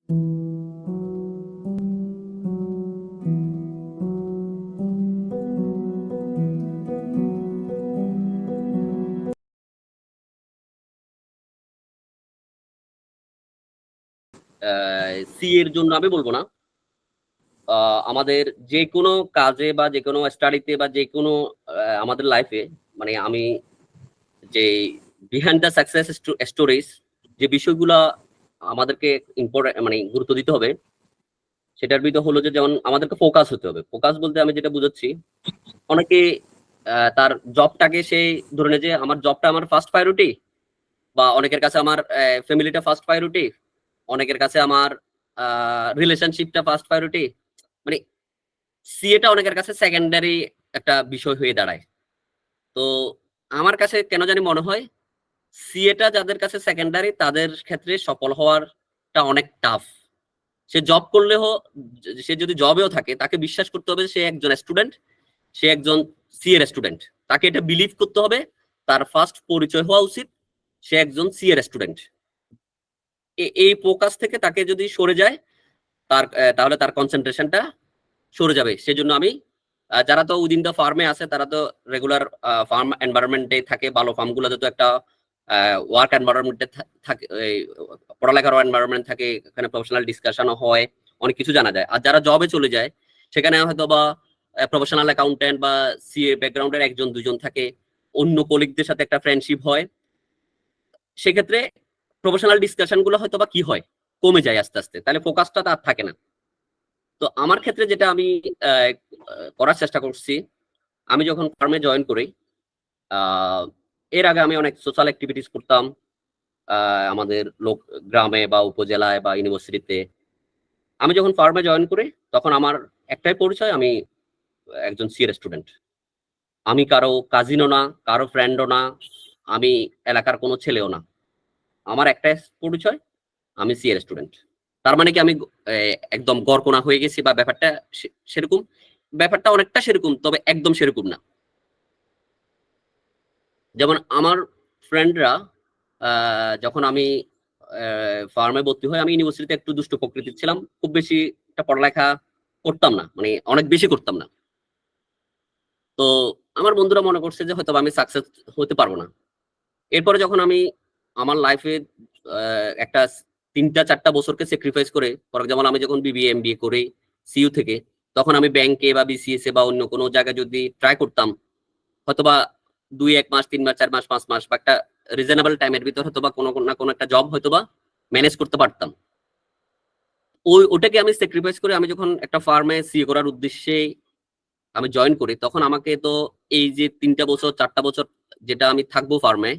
C এর জন্য আমি বলবো না, আমাদের যে কোনো কাজে বা যে কোনো স্টাডিতে বা যে কোনো আমাদের লাইফে, মানে আমি যে বিহাইন্ড দ্য সাকসেস স্টোরিজ, যে বিষয়গুলা আমাদেরকে ইম্পর্টেন্ট মানে গুরুত্ব দিতে হবে, সেটার ভিতর হলো যে যেমন আমাদেরকে ফোকাস হতে হবে। ফোকাস বলতে আমি যেটা বুঝাচ্ছি, অনেকে তার জবটাকে সেই ধরে নেয় যে আমার জবটা আমার ফার্স্ট প্রায়োরিটি, বা অনেকের কাছে আমার ফ্যামিলিটা ফার্স্ট প্রায়োরিটি, অনেকের কাছে আমার রিলেশনশিপটা ফার্স্ট প্রায়োরিটি, মানে সিএটা অনেকের কাছে সেকেন্ডারি একটা বিষয় হয়ে দাঁড়ায়। তো আমার কাছে কেন জানি মনে হয় সিএটা যাদের কাছে সেকেন্ডারি তাদের ক্ষেত্রে সফল হওয়ারটা অনেক টাফ। সে জব করলেও, সে যদি জবেও থাকে, তাকে বিশ্বাস করতে হবে সে একজন স্টুডেন্ট, সে একজন সি এর স্টুডেন্ট। তাকে এটা বিলিভ করতে হবে, তার ফার্স্ট পরিচয় হওয়া উচিত সে একজন সি এর স্টুডেন্ট। এই ফোকাস থেকে তাকে যদি সরে যায়, তাহলে তার কনসেন্ট্রেশনটা সরে যাবে। সেজন্য আমি যারা তো উইদিন দ্য ফার্মে আছে, তারা তো রেগুলার ফার্ম এনভায়রনমেন্টে থাকে, ভালো ফার্মগুলোতে তো একটা ওয়ার্ক এনভায়রনমেন্টে থাকে, পড়ালেখার এনভায়রনমেন্ট থাকে, এখানে প্রফেশনাল ডিসকাশনও হয়, অনেক কিছু জানা যায়। আর যারা জবে চলে যায়, সেখানে হয়তো বা প্রফেশনাল অ্যাকাউন্টেন্ট বা সিএ ব্যাকগ্রাউন্ডের একজন দুজন থাকে, অন্য কলিগদের সাথে একটা ফ্রেন্ডশিপ হয়, সেক্ষেত্রে প্রফেশনাল ডিসকাশন গুলো হয়তো বা কি হয়, কমে যায় আস্তে আস্তে, তাহলে ফোকাসটা তার থাকে না। তো আমার ক্ষেত্রে যেটা আমি আহ, করার চেষ্টা করছি, আমি যখন ফার্মে জয়েন করি, আহ, এর আগে আমি অনেক সোশ্যাল অ্যাক্টিভিটিস করতাম আমাদের লোক, গ্রামে বা উপজেলায় বা ইউনিভার্সিটিতে। আমি যখন ফার্মে জয়েন করি, তখন আমার একটাই পরিচয়, আমি একজন সিএর স্টুডেন্ট। আমি কারো কাজিনও না, কারো ফ্রেন্ডও না, আমি এলাকার কোনো ছেলেও না। আমার একটাই পরিচয়, আমি সিএর স্টুডেন্ট। তার মানে কি আমি একদম গড়কোনা হয়ে গেছি বা ব্যাপারটা সেরকম? ব্যাপারটা অনেকটা সেরকম, তবে একদম সেরকম না। যেমন আমার ফ্রেন্ডরা, যখন আমি ফার্মে ভর্তি হই, আমি ইউনিভার্সিটিতে একটু দুষ্ট প্রকৃতির ছিলাম, খুব বেশি একটা পড়ালেখা করতাম না, মানে অনেক বেশি করতাম না। তো আমার বন্ধুরা মনে করছে যে হয়তো আমি সাকসেস হতে পারবো না। এরপরে যখন আমি আমার লাইফে একটা 3-4টা বছরকে স্যাক্রিফাইস করে, ফর এক্সাম্পল আমি যখন বিবিএ এমবিএ করি সিইউ থেকে, তখন আমি ব্যাংকে বা বিসিএস এ বা অন্য কোনো জায়গায় যদি ট্রাই করতাম, হয়তোবা 2-1 মাস, 3 মাস, 4 মাস, 5 মাস বা একটা রিজনেবল টাইমের ভিতর হয়তোবা কোনো না কোনো একটা জব হয়তোবা ম্যানেজ করতে পারতাম। ওটাকে আমি স্যাক্রিফাইস করে আমি যখন একটা ফার্মে সিএ করার উদ্দেশ্যে আমি জয়েন করি, তখন আমাকে তো এই যে 3টা বছর 4টা বছর যেটা আমি থাকবো ফার্মে,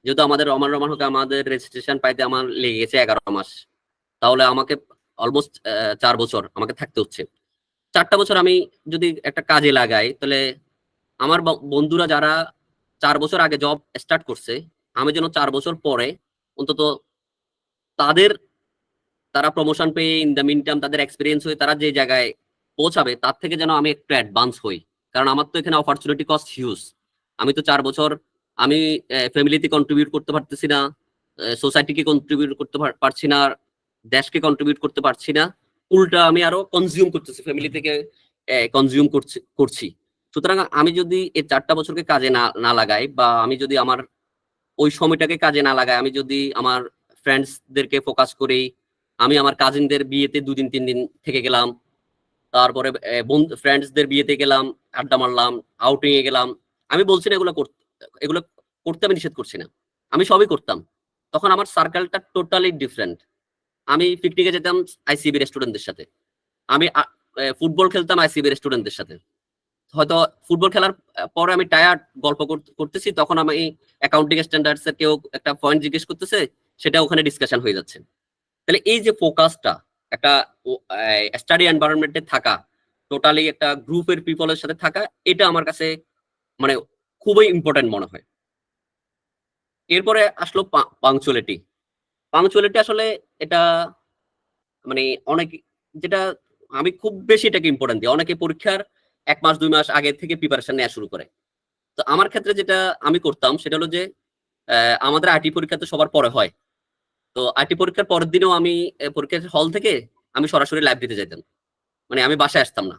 যেহেতু আমাদের রমান রমান হোক, আমাদের রেজিস্ট্রেশন পাইতে আমার লেগে গেছে 11 মাস, তাহলে আমাকে অলমোস্ট 4 বছর আমাকে থাকতে হচ্ছে। 4টা বছর আমি যদি একটা কাজে লাগাই, তাহলে আমার বন্ধুরা যারা 4 বছর আগে জব স্টার্ট করছে, আমি যেন 4 বছর পরে অন্তত তাদের, তারা প্রমোশন পেয়ে ইন দ্য মিন টাইম তাদের এক্সপিরিয়েন্স হয়ে তারা যে জায়গায় পৌঁছাবে, তার থেকে যেন আমি একটু অ্যাডভান্স হই। কারণ আমার তো এখানে অপরচুনিটি কস্ট হিউজ। আমি তো 4 বছর আমি ফ্যামিলিতে কন্ট্রিবিউট করতে পারতেছি না, সোসাইটিকে কন্ট্রিবিউট করতে পারছি না, দেশকে কন্ট্রিবিউট করতে পারছি না, উল্টা আমি আরো কনজিউম করতেছি, ফ্যামিলি থেকে কনজিউম করছি। সুতরাং আমি যদি এই 4টা বছরকে কাজে না না লাগাই, বা আমি যদি আমার ওই সময়টাকে কাজে না লাগাই, আমি যদি আমার ফ্রেন্ডসদেরকে ফোকাস করি, আমি আমার কাজিনদের বিয়েতে 2 দিন 3 দিন থেকে গেলাম, তারপরে ফ্রেন্ডসদের বিয়েতে গেলাম, আড্ডা মারলাম, আউটিং এ গেলাম, আমি বলছি না এগুলো করতে, এগুলো করতে আমি নিষেধ করছি না, আমি সবই করতাম, তখন আমার সার্কেলটা টোটালি ডিফারেন্ট। আমি পিকনিকে যেতাম আইসিবির স্টুডেন্টদের সাথে, আমি ফুটবল খেলতাম আইসিবির স্টুডেন্টদের সাথে। হয়তো ফুটবল খেলার পরে আমি টায়ার্ড, গল্প করতেছি, তখন আমি অ্যাকাউন্টিং স্ট্যান্ডার্ডস এর কেউ একটা পয়েন্ট জিজ্ঞেস করতেছে, সেটা ওখানে ডিসকাশন হয়ে যাচ্ছে। তাহলে এই যে ফোকাসটা, একটা স্টাডি এনভায়রনমেন্টে থাকা, টোটালি একটা গ্রুপের পিপলের সাথে থাকা, এটা আমার কাছে মানে খুবই ইম্পর্টেন্ট মনে হয়। এরপরে আসলো পাংচুয়ালিটি। পাংচুয়ালিটি আসলে এটা মানে অনেক, যেটা আমি খুব বেশি এটাকে ইম্পর্টেন্ট দিই। অনেকে পরীক্ষার 1 মাস 2 মাস আগে থেকে প্রিপারেশন নেওয়া শুরু করে। তো আমার ক্ষেত্রে যেটা আমি করতাম সেটা হলো যে আমাদের আইটি পরীক্ষা তো সবার পরে হয়, তো আইটি পরীক্ষার পরের দিনেও আমি পরীক্ষার হল থেকে আমি সরাসরি লাইব্রেরিতে যেতাম, মানে আমি বাসায় আসতাম না।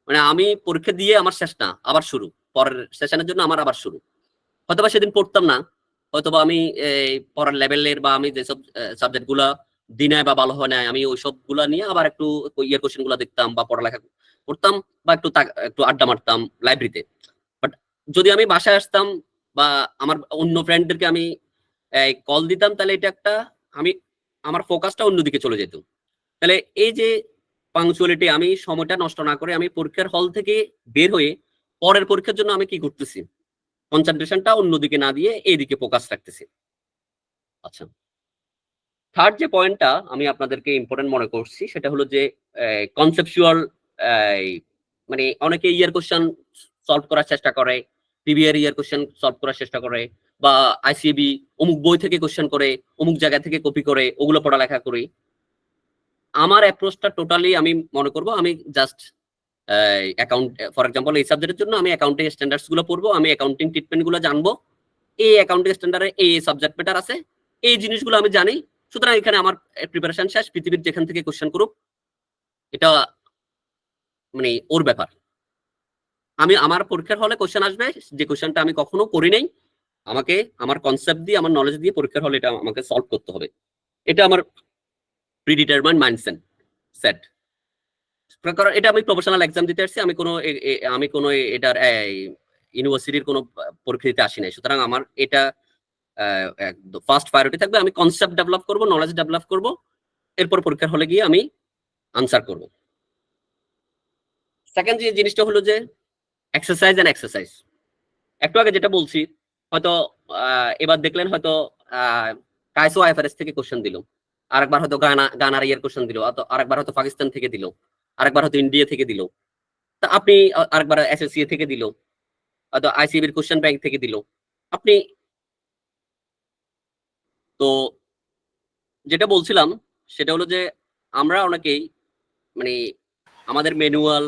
মানে আমি পরীক্ষা দিয়ে আমার শেষ না, আবার শুরু, পরের সেশনের জন্য আমার আবার শুরু। হয়তোবা সেদিন পড়তাম না, হয়তোবা আমি পড়ার লেভেলের বা আমি যেসব সাবজেক্ট গুলা দিনে বা ভালো হয় না, আমি ওই সব গুলা নিয়ে আবার একটু ইয়ের কোশ্চেন গুলা দেখতাম বা পড়ালেখা করতাম, বা একটু আড্ডা মারতাম লাইব্রেরিতে। বাট যদি আমি বাসায় আসতাম বা আমার অন্য ফ্রেন্ডদেরকে আমি কল দিতাম, তাহলে এটা একটা, আমি আমার ফোকাসটা অন্যদিকে চলে যেত। তাহলে এই যে পাংচুয়ালিটি, আমি সময়টা নষ্ট না করে আমি পরীক্ষার হল থেকে বের হয়ে পরের পরীক্ষার জন্য আমি কি করতেছি, কনসেন্ট্রেশনটা অন্যদিকে না দিয়ে এইদিকে ফোকাস রাখতেছি। আচ্ছা, থার্ড যে পয়েন্টটা আমি আপনাদেরকে ইম্পর্টেন্ট মনে করছি সেটা হলো যে কনসেপচুয়াল, মানে অনেকে ইয়ার কোশ্চেন সলভ করার চেষ্টা করে, প্রিভিয়াস ইয়ার কোশ্চেন সলভ করার চেষ্টা করে, বা আইসিবি অমুক বই থেকে কোশ্চেন করে, অমুক জায়গা থেকে কপি করে ওগুলো পড়ালেখা করি। আমার অ্যাপ্রোচটা টোটালি আমি মনে করব, আমি জাস্ট অ্যাকাউন্ট, ফর এক্সাম্পল এই সাবজেক্টের জন্য আমি অ্যাকাউন্টিং স্ট্যান্ডার্ডস গুলো পড়বো, আমি অ্যাকাউন্টিং ট্রিটমেন্ট গুলো জানবো, এই অ্যাকাউন্টিং স্ট্যান্ডার্ডে এই সাবজেক্ট ম্যাটার আছে, এই জিনিসগুলো আমি জানি। সুতরাং এখানে আমার প্রিপারেশন শেষ, পৃথিবীর যেখান থেকে কোশ্চেন করুক, এটা মানে ওর ব্যাপার। আমি আমার পরীক্ষার হলে কোশ্চেন আসবে, যে কোশ্চেনটা আমি কখনো করি নাই, আমাকে আমার কনসেপ্ট দিয়ে, আমার নলেজ দিয়ে পরীক্ষার হলে এটা আমাকে সলভ করতে হবে। এটা আমার প্রিডিটারমাইন্ড মাইন্ডসেট সেট। কারণ এটা আমি প্রফেশনাল এক্সাম দিতে আসছি, আমি কোনো এটার ইউনিভার্সিটির কোনো পরীক্ষা দিতে আসি নাই। সুতরাং আমার এটা ফার্স্ট প্রায়োরিটি থাকবে, আমি কনসেপ্ট ডেভেলপ করব, নলেজ ডেভেলপ করব, এরপর পরীক্ষার হলে গিয়ে আমি আনসার করব। সেকেন্ড যে জিনিসটা হলো যে এক্সারসাইজ এন্ড এক্সারসাইজ। একটু আগে যেটা বলছি, হয়তো এবার দেখলেন হয়তো কাইসো আইএফআরএস থেকে কোশ্চেন দিল, আরেকবার হয়তো গানার ইয়ার কোশ্চেন দিল, আরেকবার হয়তো পাকিস্তান থেকে দিল, আরেকবার হয়তো ইন্ডিয়া থেকে দিল, তা আপনি আরেকবার এসএসসি থেকে দিল, হয়তো আইসিবির কোশ্চেন ব্যাংক থেকে দিল। আপনি তো যেটা বলছিলাম সেটা হলো যে আমরা অনেকেই মানে আমাদের ম্যানুয়াল,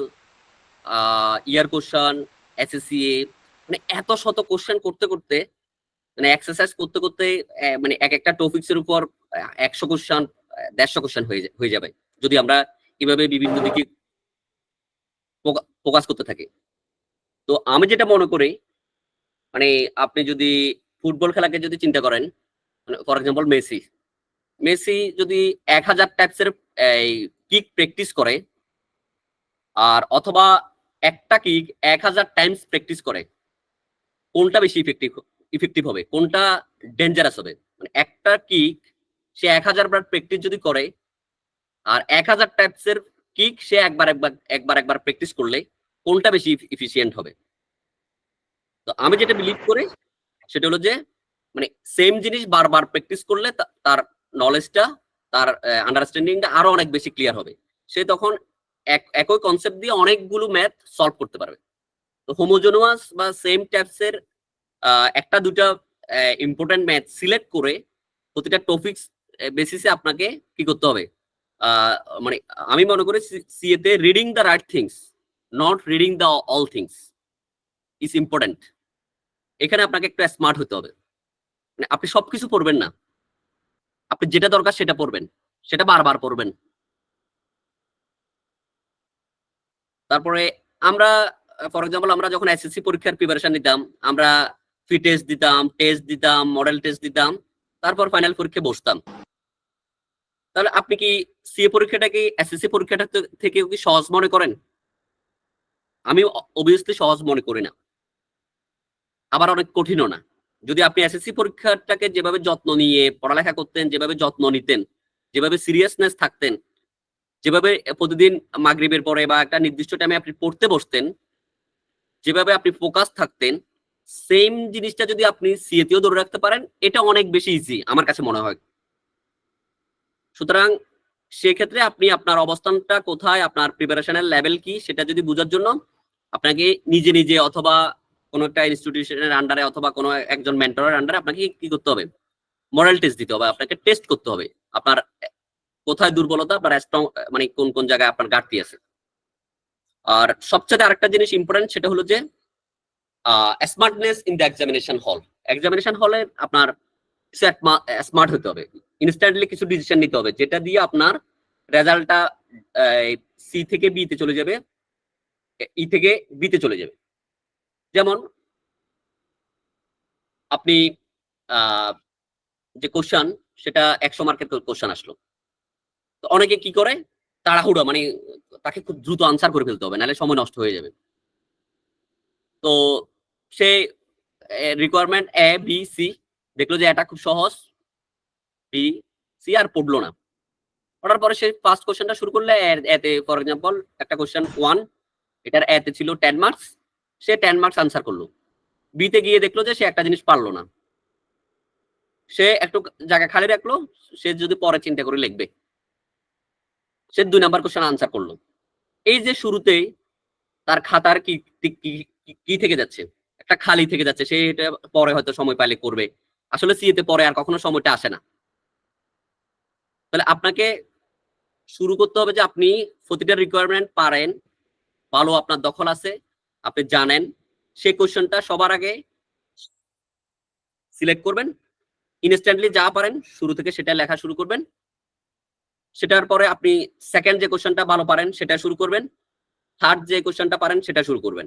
ইয়ার কোশ্চেন, এসএসসিএ, মানে এত শত কোশ্চেন করতে করতে, মানে এক্সারসাইজ করতে করতে, মানে এক একটা টপিক্স এর উপর 100 কোশ্চেন, 150 কোশ্চেন হয়ে যাবে যদি আমরা এভাবে বিভিন্ন দিকে ফোকাস করতে থাকি। তো আমি যেটা মনে করি, মানে আপনি যদি ফুটবল খেলাকে যদি চিন্তা করেন, ফর এক্সাম্পল মেসি, মেসি যদি 1000 টাইপসের কিক প্র্যাকটিস করে, আর অথবা একটা কিক 1000 টাইমস প্র্যাকটিস করে, কোনটা বেশি ইফেক্টিভ হবে, কোনটা ডেঞ্জারাস হবে? মানে একটা কিক সে 1000 বার প্র্যাকটিস যদি করে, আর 1000 টাইপসের কিক সে একবার প্র্যাকটিস করলে, কোনটা বেশি ইফিসিয়েন্ট হবে? তো আমি যেটা বিলিভ করি সেটা হলো যে, মানে সেম জিনিস বারবার প্র্যাকটিস করলে তার নলেজটা, তার আন্ডারস্ট্যান্ডিংটা আরো অনেক বেশি ক্লিয়ার হবে। সে তখন একই কনসেপ্ট দিয়ে অনেকগুলো ম্যাথ সলভ করতে পারবে। তো হোমোজেনাস বা সেম টাইপসের একটা দুটা ইম্পর্টেন্ট ম্যাথ সিলেক্ট করে প্রতিটা টপিকস বেসিসে আপনাকে কি করতে হবে, মানে আমি মনে করি সিএ তে reading the right things, not reading the all things is important. এখানে আপনাকে একটু স্মার্ট হতে হবে। মানে আপনি সবকিছু পড়বেন না, আপনি যেটা দরকার সেটা পড়বেন, সেটা বারবার পড়বেন। তারপরে আমরা, ফর এক্সাম্পল আমরা যখন এসএসসি পরীক্ষার প্রিপারেশন নিতাম, আমরা ফি টেস্ট দিতাম, মডেল টেস্ট দিতাম, তারপর ফাইনাল পরীক্ষায় বসতাম। তাহলে আপনি কি সিএ পরীক্ষাটাকে এসএসসি পরীক্ষাটা থেকে কি সহজ মনে করেন? আমি অবভিয়াসলি সহজ মনে করি না, আবার অনেক কঠিনও না। যদি আপনি এসএসসি পরীক্ষাটাকে যেভাবে যত্ন নিয়ে পড়ালেখা করতেন, যেভাবে যত্ন নিতেন, যেভাবে সিরিয়াসনেস থাকতেন, যেভাবে প্রতিদিন মাগরিবের পরে বা একটা নির্দিষ্ট টাইমে আপনি পড়তে বসতেন, যেভাবে আপনি ফোকাস থাকতেন, সেম জিনিসটা যদি আপনি সিএতেও ধরে রাখতে পারেন, এটা অনেক বেশি ইজি আমার কাছে মনে হয়। সুতরাং সেক্ষেত্রে আপনি আপনার অবস্থানটা কোথায়, আপনার প্রিপারেশনের লেভেল কি, সেটা যদি বোঝার জন্য আপনাকে নিজে নিজে অথবা কোনো একটা ইনস্টিটিউশনের আন্ডারে অথবা কোনো একজন মেন্টরের আন্ডারে আপনাকে কি করতে হবে, মডেল টেস্ট দিতে হবে, আপনাকে টেস্ট করতে হবে আপনার কোথায় দুর্বলতা, আপনার স্ট্রং, মানে কোন কোন জায়গায় আপনার ঘাটতি আছে। আর সবচেয়ে আরেকটা জিনিস ইম্পর্টেন্ট, সেটা হলো যে স্মার্টনেস ইন দ্য এক্সামিনেশন হল। এক্সামিনেশন হলে আপনার স্মার্ট হতে হবে। ইনস্ট্যান্টলি কিছু ডিসিশন নিতে হবে যেটা দিয়ে আপনার রেজাল্টটা সি থেকে বি তে চলে যাবে, ই থেকে বি তে চলে যাবে। যেমন আপনি যে কোশ্চেন সেটা 100 মার্কের কোশ্চেন আসলো, তো অনেকে কি করে তাড়াহুড়ো, মানে তাকে খুব দ্রুত আনসার করে ফেলতে হবে, নাহলে সময় নষ্ট হয়ে যাবে। তো সে রিকোয়ারমেন্ট এ বি সি দেখলো যে এটা খুব সহজ, বি সি আর পড়লো না। পড়ার পরে সে ফার্স্ট কোশ্চেনটা শুরু করলে এতে ফর এক্সাম্পল একটা কোশ্চেন 1, এটার এতে ছিল 10 মার্কস, সে 10 মার্কস আনসার করলো। বি তে গিয়ে দেখলো যে সে একটা জিনিস পারলো না, সে একটু জায়গা খালি রাখলো, সে যদি পরে চিন্তা করে লিখবে, সে 2 নাম্বার কোশ্চেন আনসার করলো। এই যে শুরুতেই তার খাতার কি কি কি থেকে যাচ্ছে, একটা খালি থেকে যাচ্ছে, সে এটা পরে হয়তো সময় পাইলে করবে, আসলে সিএতে পরে আর কখনো সময়টা আসে না। তাহলে আপনাকে শুরু করতে হবে যে আপনি প্রতিটা রিকোয়ারমেন্ট পারেন, ভালো আপনার দখল আছে, আপনি জানেন, সেই কোশ্চেনটা সবার আগে সিলেক্ট করবেন, ইনস্ট্যান্টলি যা পারেন শুরু থেকে সেটা লেখা শুরু করবেন। সেটার পরে আপনি সেকেন্ড যে কোশ্চেনটা ভালো পারেন সেটা শুরু করবেন, থার্ড যে কোশ্চেনটা পারেন সেটা শুরু করবেন।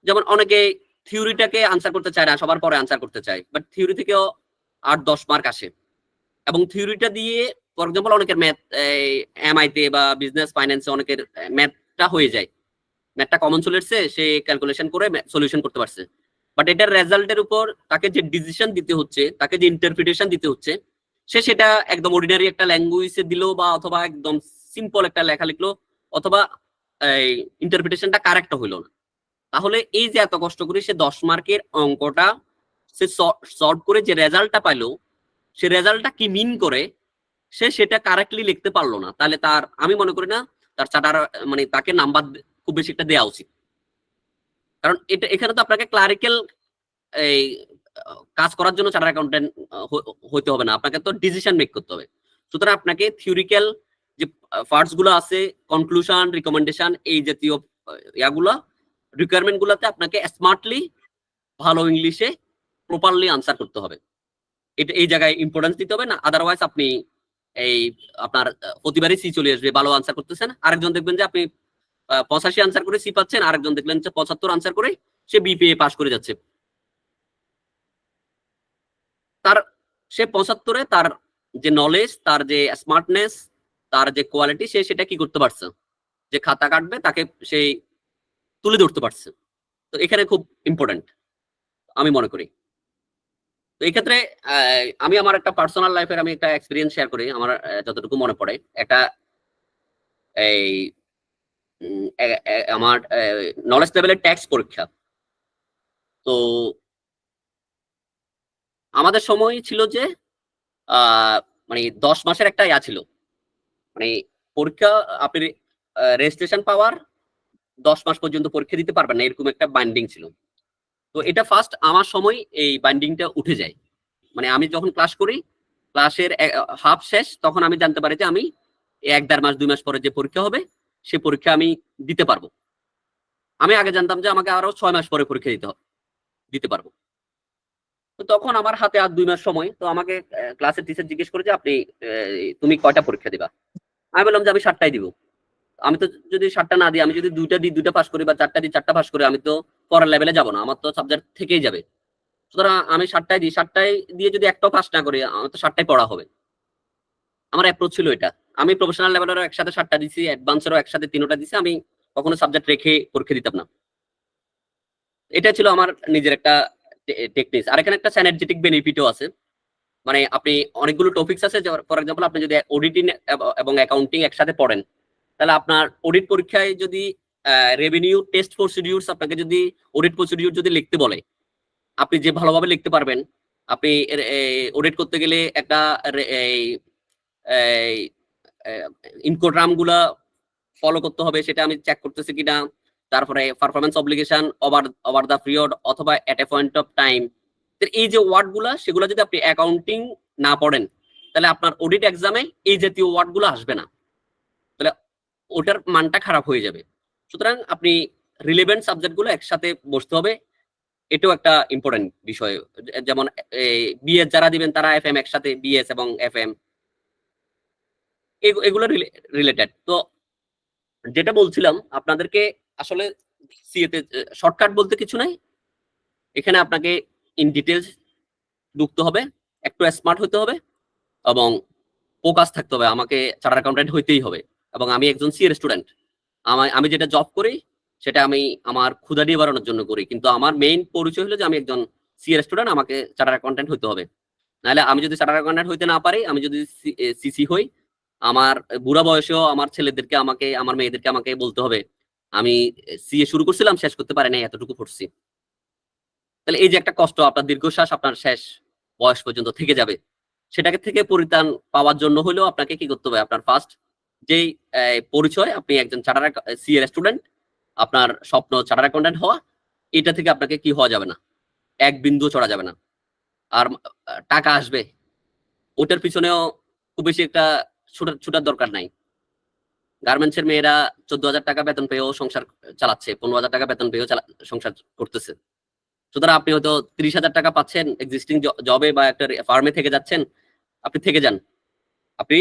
যেমন অনেকে থিওরিটাকে আনসার করতে চায় না, সবার পরে আনসার করতে চায়, বাট থিওরি থেকেও 8-10 মার্ক আসে, এবং থিওরিটা দিয়ে ফর এক্সাম্পল অনেকের ম্যাথ এমআইতে বা বিজনেস ফাইন্যান্সে অনেকের ম্যাথটা হয়ে যায়, ম্যাথটা কমন চলে এসছে, সে ক্যালকুলেশন করে সলিউশন করতে পারছে। বাট এটার রেজাল্টের উপর তাকে যে ডিসিশন দিতে হচ্ছে, তাকে যে ইন্টারপ্রিটেশন দিতে হচ্ছে, সে সেটা একদম অর্ডিনারি একটা ল্যাঙ্গুয়েজে দিল, বা অথবা একদম সিম্পল একটা লেখা লিখলো, অথবা ইন্টারপ্রিটেশনটা কারেক্ট হইলো না, তাহলে এই যে এত কষ্ট করে সে 10 মার্কের অঙ্কটা সে সলভ করে যে রেজাল্টটা পাইলো, সে রেজাল্টটা কি মিন করে, সে সেটা কারেক্টলি লিখতে পারলো না, তাহলে তার, আমি মনে করি না তার চার্টার, মানে তাকে নাম্বার খুব বেশি একটা দেওয়া উচিত। কারণ এটা এখানে তো আপনাকে ক্লারিক্যাল এই কাজ করার জন্য চার্টার অ্যাকাউন্টেন্ট হইতে হবে না, আপনাকে তো ডিসিশন মেক করতে হবে। সুতরাং আপনাকে থিওরিক্যাল যে পার্টস গুলো আছে, কনক্লুশন, রিকমেন্ডেশন, এই জাতীয় ইয়াগুলা রিকোয়ারমেন্ট গুলাতে আপনাকে স্মার্টলি ভালো ইংলিশে প্রপারলি আনসার করতে হবে। এটা এই জায়গায় ইম্পর্টেন্স দিতে হবে না, আদারওয়াইজ আপনি এই আপনার প্রতিবারই সি চলে আসবে, ভালো আনসার করতেছেন, আরেকজন দেখবেন যে আপনি 85 আনসার করে সি পাচ্ছেন, আরেকজন দেখলেন যে 75 আনসার করে সে বি পেয়ে পাস করে যাচ্ছে। তার সে 75-এ তার যে নলেজ, তার যে স্মার্টনেস, তার যে কোয়ালিটি, সে সেটা কি করতে পারছে, যে খাতা কাটবে তাকে সেই তুলে ধরতে পারছে। তো এখানে খুব ইম্পর্টেন্ট আমি মনে করি। তো এই ক্ষেত্রে আমি আমার একটা পার্সোনাল লাইফের আমি একটা এক্সপিরিয়েন্স শেয়ার করি, আমার যতটুকু মনে পড়ে। একটা এই আমার নলেজ লেভেলের ট্যাক্স পরীক্ষা। তো আমাদের সময় ছিল যে মানে 10 মাসের একটা ইয়া ছিল, মানে পরীক্ষা, আপনি রেজিস্ট্রেশন পাওয়ার 10 মাস পর্যন্ত পরীক্ষা দিতে পারবেন না, এরকম একটা বাইন্ডিং ছিল। তো এটা ফার্স্ট আমার সময় এই বাইন্ডিংটা উঠে যায়, মানে আমি যখন ক্লাস করি, ক্লাসের হাফ শেষ, তখন আমি জানতে পারি যে আমি 1-1.5 মাস 2 মাস পরে যে পরীক্ষা হবে সে পরীক্ষা আমি দিতে পারবো। আমি আগে জানতাম যে আমাকে আরো 6 মাস পরে পরীক্ষা দিতে পারবো। তো তখন আমার হাতে আর 2 মাস সময়, তো আমাকে ক্লাসের টিচার জিজ্ঞেস করে যে আপনি তুমি কয়টা পরীক্ষা দিবা। আমি বললাম যে আমি 7টাই দিব। আমি তো যদি 7টা না দিই, আমি যদি 2টা দিই 2টা পাস করি, বা 4টা দিই 4টা পাস করি, আমি তো পরের লেভেলে যাব না, আমার তো সাবজেক্ট থেকেই যাবে। সুতরাং আমি 7টাই দিই, 7টাই দিয়ে যদি একটাও পাস না করি, আমার তো 7টাই পড়া হবে। আমার অ্যাপ্রোচ ছিল এটা। আমি প্রফেশনাল লেভেলেরও একসাথে 7টা দিছি, অ্যাডভান্সেরও একসাথে 3টা দিছি, আমি কখনো সাবজেক্ট রেখে পরীক্ষা দিতাম না। এটা ছিল আমার নিজের একটা টেকনিক্স। আর এখানে একটা সিনার্জেটিক বেনিফিটও আছে, মানে আপনি অনেকগুলো টপিকস আছে, ফর এক্সাম্পল আপনি যদি অডিটিং এবং অ্যাকাউন্টিং একসাথে পড়েন, তাহলে আপনার অডিট পরীক্ষায় যদি রেভিনিউ টেস্ট প্রসিডিউরস আপনাকে যদি অডিট প্রসিডিউর যদি লিখতে বলে, আপনি যে ভালোভাবে লিখতে পারবেন, আপনি অডিট করতে গেলে একটা ইনকোড্রাম গুলা ফলো করতে হবে, সেটা আমি চেক করতেছি কিনা। তারপরে performance obligation, over the period, অথবা at a point of time, এই যে ওয়ার্ড গুলা, সেগুলো যদি আপনি অ্যাকাউন্টিং না পড়েন, তাহলে আপনার অডিট এক্সামে এই জাতীয় ওয়ার্ড গুলো আসবে না, তাহলে ওটার মানটা খারাপ হয়ে যাবে। সুতরাং আপনি রিলেভেন্ট সাবজেক্ট গুলো একসাথে বসতে হবে, এটাও একটা ইম্পর্টেন্ট বিষয়। যেমন বিএস যারা দিবেন তারা এফএম একসাথে, বিএস এবং এফএম এগুলো রিলেটেড। তো যেটা বলছিলাম আপনাদেরকে, আসলে সিএতে শর্টকাট বলতে কিছু নাই, এখানে আপনাকে ইন ডিটেলস ঢুকতে হবে, একটু স্মার্ট হতে হবে এবং ফোকাস থাকতে হবে। আমাকে চার্টার্ড অ্যাকাউন্ট্যান্ট হইতেই হবে এবং আমি একজন সিএর স্টুডেন্ট। আমি যেটা জব করি সেটা আমি আমার ক্ষুধা দিয়ে বাড়ানোর জন্য করি, কিন্তু আমার মেইন পরিচয় হলো যে আমি একজন সিএর স্টুডেন্ট, আমাকে চার্টার্ড অ্যাকাউন্ট্যান্ট হইতে হবে। নাহলে আমি যদি চার্টার্ড অ্যাকাউন্ট্যান্ট হইতে না পারি, আমি যদি সিসি হই, আমার বুড়া বয়সেও আমার ছেলেদেরকে আমার মেয়েদেরকে আমাকে বলতে হবে আমি সিএ শুরু করছিলাম, শেষ করতে পারি নাই, এতটুকু পড়ছি। তাহলে এই যে একটা কষ্ট, আপনার দীর্ঘশ্বাস আপনার শেষ বয়স পর্যন্ত থেকে যাবে, সেটাকে থেকে পরিত্রাণ পাওয়ার জন্য হলেও আপনাকে কি করতে হবে, আপনার ফার্স্ট যেই পরিচয় আপনি একজন চার্টার্ড সিএর স্টুডেন্ট, আপনার স্বপ্ন চার্টার্ড অ্যাকাউন্ট্যান্ট হওয়া, এটা থেকে আপনাকে কি হওয়া যাবে না, এক বিন্দু চড়া যাবে না। আর টাকা আসবে, ওটার পিছনেও খুব বেশি একটা ছুটার দরকার নাই। গার্মেন্টসের মেয়েরা 14,000 টাকা বেতন পেয়েও সংসার চালাচ্ছে, 15,000 টাকা বেতন পেয়েও সংসার করতেছে। সুতরাং আপনি হয়তো 30,000 টাকা পাচ্ছেন এক্সিস্টিং জবে বা একটা ফার্মে থেকে যাচ্ছেন, আপনি থেকে যান, আপনি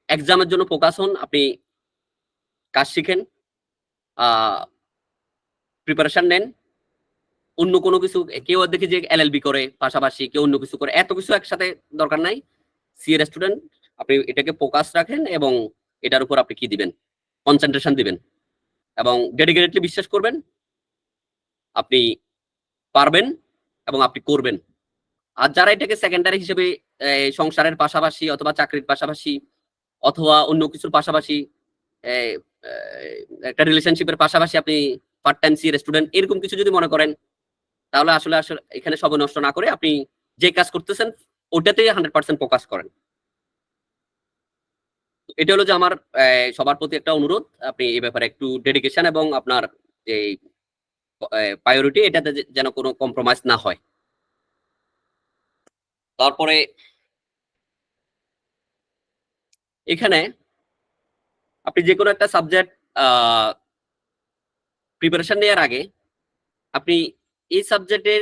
এক্সামের জন্য ফোকাস হন, আপনি কাজ শিখেন, প্রিপারেশন নেন। অন্য কোনো কিছু, কেউ দেখি যে এলএলবি করে পাশাপাশি, কেউ অন্য কিছু করে, এত কিছু একসাথে দরকার নাই। সিএর স্টুডেন্ট আপনি এটাকে ফোকাস রাখেন এবং এটার উপর আপনি কি দিবেন, কনসেন্ট্রেশন দিবেন এবং ডেডিকেটেডলি বিশ্বাস করবেন আপনি পারবেন এবং আপনি করবেন। আর যারা এটাকে সেকেন্ডারি হিসেবে সংসারের পাশাপাশি অথবা চাকরির পাশাপাশি অথবা অন্য কিছুর পাশাপাশি একটা রিলেশনশিপের পাশাপাশি আপনি পার্ট টাইম সিএর স্টুডেন্ট এরকম কিছু যদি মনে করেন, তাহলে আসলে আসলে এখানে সময় নষ্ট না করে আপনি যে কাজ করতেছেন ওটাতেই 100% ফোকাস করেন। এটা হলো যে আমার সবার প্রতি একটা অনুরোধ, আপনি এই ব্যাপারে একটু ডেডিকেশন এবং আপনার যে প্রায়োরিটি এটাতে যেন কোনো কম্প্রোমাইজ না হয়। তারপরে এখানে আপনি যে কোনো একটা সাবজেক্ট প্রিপারেশন নেওয়ার আগে আপনি এই সাবজেক্টের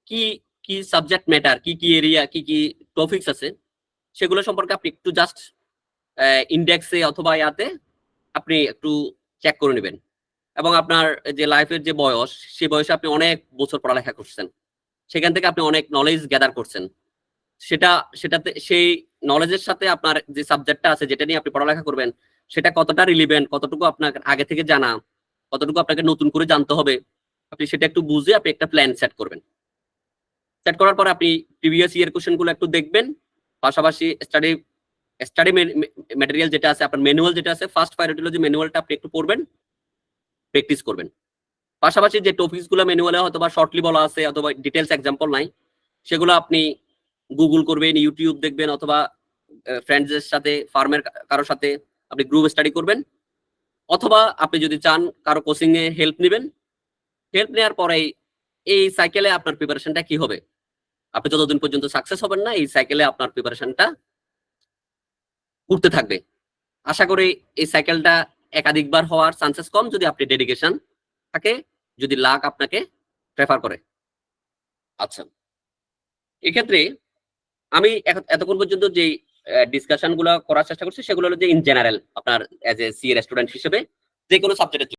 কি কি সাবজেক্ট ম্যাটার, কি কি এরিয়া, কি কি টপিকস আছে সেগুলো সম্পর্কে আপনি একটু জাস্ট ইন্ডেক্সে অথবা ইয়াতে আপনি একটু চেক করে নেবেন। এবং আপনার যে লাইফের যে বয়স, সেই বয়সে আপনি অনেক বছর পড়ালেখা করছেন, সেখান থেকে আপনি অনেক নলেজ গ্যাদার করছেন। সেটাতে সেই নলেজের সাথে আপনার যে সাবজেক্টটা আছে যেটা নিয়ে আপনি পড়ালেখা করবেন সেটা কতটা রিলিভেন্ট, কতটুকু আপনার আগে থেকে জানা, কতটুকু আপনাকে নতুন করে জানতে হবে, আপনি সেটা একটু বুঝে আপনি একটা প্ল্যান সেট করবেন। সেট করার পর আপনি প্রিভিয়াস ইয়ার কোশ্চেনগুলো একটু দেখবেন, পাশাপাশি স্টাডি ম্যাটেরিয়াল যেটা আছে, আপনার ম্যানুয়াল যেটা আছে, ফার্স্ট প্রায়োরিটি হলো যে ম্যানুয়ালটা আপনি একটু পড়বেন, প্র্যাকটিস করবেন। পাশাপাশি যে টপিকসগুলো ম্যানুয়ালে হয়তো বা শর্টলি বলা আছে অথবা ডিটেলস এক্সাম্পল নাই, সেগুলো আপনি গুগল করবেন, ইউটিউব দেখবেন অথবা ফ্রেন্ডসদের সাথে, ফার্মের কারোর সাথে আপনি গ্রুপ স্টাডি করবেন, অথবা আপনি যদি চান কারো কোচিং এ হেল্প নেবেন। হেল্প নেওয়ার পরে এই সাইকেলে আপনার প্রিপারেশনটা কি হবে, আপনি যতদিন পর্যন্ত সাকসেস হবেন না এই সাইকেলে আপনার প্রিপারেশনটা উঠতে থাকবে। আশা করি এই সাইকেলটা একাধিকবার হওয়ার চান্সেস কম যদি আপনি ডেডিকেশন থাকে, যদি লাক আপনাকে প্রেফার করে। আচ্ছা, এক্ষেত্রে আমি এতক্ষণ পর্যন্ত যে ডিসকাশন গুলো করার চেষ্টা করছি সেগুলো হলো যে ইন জেনারেল আপনার এজ এ সি এর স্টুডেন্ট হিসেবে যে কোনো সাবজেক্টের